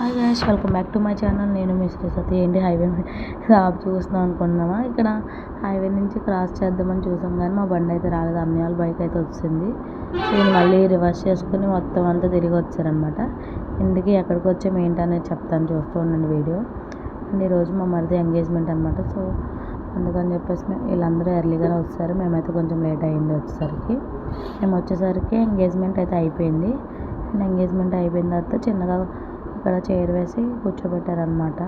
Hi guys, welcome back to my channel. నేను మీ శ్రీసతి. ఏంటి highway ఆప్ చూస్తున్నాం అనుకున్నామా? ఇక్కడ హైవే నుంచి క్రాస్ చేద్దామని చూసాం కానీ మా బండి అయితే రాలేదు. అన్నయ్య బైక్ అయితే వచ్చింది. సో నేను మళ్ళీ రివర్స్ చేసుకుని మొత్తం అంతా తిరిగి వచ్చారనమాట. ఇందుకు ఎక్కడికి వచ్చాము ఏంటనేది చెప్తాను, చూస్తూ ఉండండి వీడియో. అండ్ ఈరోజు మా మరిది ఎంగేజ్మెంట్ అనమాట. సో అందుకని చెప్పేసి వీళ్ళందరూ ఎర్లీగానే వచ్చారు. మేమైతే కొంచెం లేట్ అయింది వచ్చేసరికి. మేము వచ్చేసరికి ఎంగేజ్మెంట్ అయితే అయిపోయింది. అండ్ ఎంగేజ్మెంట్ అయిపోయిన తర్వాత చిన్నగా ఇక్కడ చైర్ వేసి కూర్చోబెట్టారనమాట.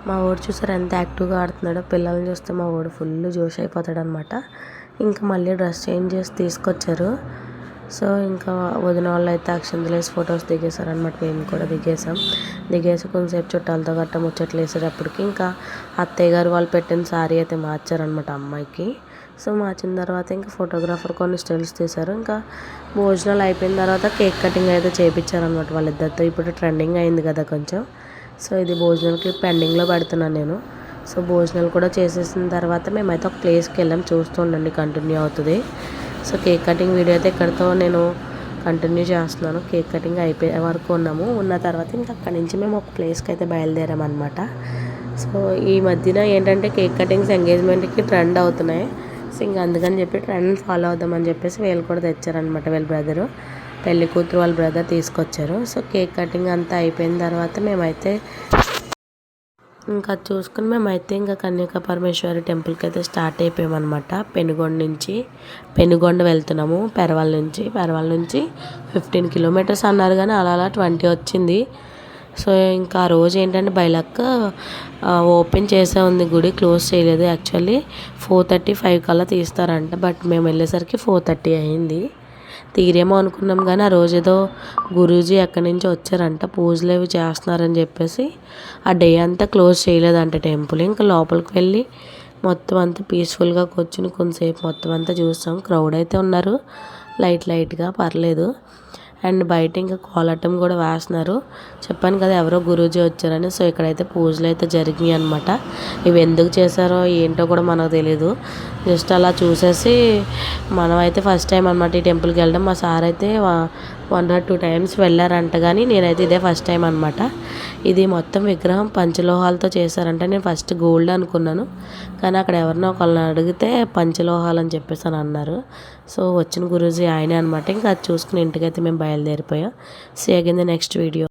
మా వాడు చూసారు ఎంత యాక్టివ్గా ఆడుతున్నాడో. పిల్లల్ని చూస్తే మా వాడు ఫుల్ జోష్ అయిపోతాడు అనమాట. ఇంకా మళ్ళీ డ్రెస్ చేంజ్ చేసి తీసుకొచ్చారు. సో ఇంకా వదిన వాళ్ళు అయితే అక్షంతలు వేసి ఫొటోస్ దిగేశారనమాట. మేము కూడా దిగేసి కొంచెంసేపు చుట్టాలతో గట్ట ముచ్చట్లు వేసేటప్పటికి ఇంకా అత్తయ్య గారు వాళ్ళు పెట్టిన శారీ అయితే మార్చారనమాట అమ్మాయికి. సో మార్చిన తర్వాత ఇంకా ఫోటోగ్రాఫర్ కొన్ని స్టిల్స్ తీశారు. ఇంకా భోజనాలు అయిపోయిన తర్వాత కేక్ కటింగ్ అయితే చేయించారనమాట వాళ్ళిద్దరితో. ఇప్పుడు ట్రెండింగ్ అయింది కదా కొంచెం. సో ఇది భోజనాలకి పెండింగ్లో పెడుతున్నాను నేను. సో భోజనాలు కూడా చేసేసిన తర్వాత మేమైతే ఒక ప్లేస్కి వెళ్ళాం. చూస్తూ ఉండండి, కంటిన్యూ అవుతుంది. సో కేక్ కటింగ్ వీడియో అయితే ఇక్కడితో నేను కంటిన్యూ చేస్తున్నాను. కేక్ కటింగ్ అయిపోయే వరకు ఉన్న తర్వాత ఇంకా అక్కడి నుంచి మేము ఒక ప్లేస్కి అయితే బయలుదేరామన్నమాట. సో ఈ మధ్యన ఏంటంటే కేక్ కటింగ్స్ ఎంగేజ్మెంట్కి ట్రెండ్ అవుతున్నాయి. సో ఇంకా అందుకని చెప్పి ట్రెండ్ ఫాలో అవుదామని చెప్పేసి వీళ్ళు కూడా తెచ్చారనమాట. వీళ్ళ బ్రదరు, పెళ్లి కూతురు వాళ్ళ బ్రదర్ తీసుకొచ్చారు. సో కేక్ కటింగ్ అంతా అయిపోయిన తర్వాత మేమైతే ఇంకా చూసుకుని మేమైతే ఇంకా కన్యకా పరమేశ్వరి టెంపుల్కి అయితే స్టార్ట్ అయిపోయామన్నమాట. పెనుగొండ వెళ్తున్నాము. పెరవల్ నుంచి 15 కిలోమీటర్స్ అన్నారు కానీ అలా 20 వచ్చింది. సో ఇంకా ఆ రోజు ఏంటంటే బైలక్ ఓపెన్ చేసే ఉంది గుడి, క్లోజ్ చేయలేదు. యాక్చువల్లీ 4:35 కల్లా తీస్తారంట. బట్ మేము వెళ్ళేసరికి 4:30 అయింది. తీరేమో అనుకున్నాం కానీ ఆ రోజు ఏదో గురూజీ ఎక్కడి నుంచి వచ్చారంట, పూజలు అవి చేస్తున్నారని చెప్పేసి ఆ డే అంతా క్లోజ్ చేయలేదంట టెంపుల్. ఇంకా లోపలికి వెళ్ళి మొత్తం అంతా పీస్ఫుల్గా కూర్చుని కొంతసేపు మొత్తం అంతా చూస్తాం. క్రౌడ్ అయితే ఉన్నారు, లైట్గా పర్లేదు. అండ్ బయట ఇంకా కోలాటం కూడా వేస్తున్నారు. చెప్పాను కదా ఎవరో గురూజీ వచ్చారని. సో ఇక్కడైతే పూజలు అయితే జరిగినాయి అనమాట. ఇవి ఎందుకు చేశారో ఏంటో కూడా మనకు తెలీదు. జస్ట్ అలా చూసేసి మనం అయితే ఫస్ట్ టైం అనమాట ఈ టెంపుల్కి వెళ్ళడం. మా సార్ అయితే 1 or 2 times వెళ్ళారంట కానీ నేనైతే ఇదే ఫస్ట్ టైం అనమాట. ఇది మొత్తం విగ్రహం పంచలోహాలతో చేశారంట. నేను ఫస్ట్ గోల్డ్ అనుకున్నాను కానీ అక్కడ ఎవరినో ఒకళ్ళని అడిగితే పంచలోహాలు అని చెప్పేసి అని అన్నారు. సో వచ్చిన గురూజీ ఆయనే అనమాట. ఇంకా అది చూసుకుని ఇంటికైతే మేము బయలుదేరిపోయాం. See again the next video.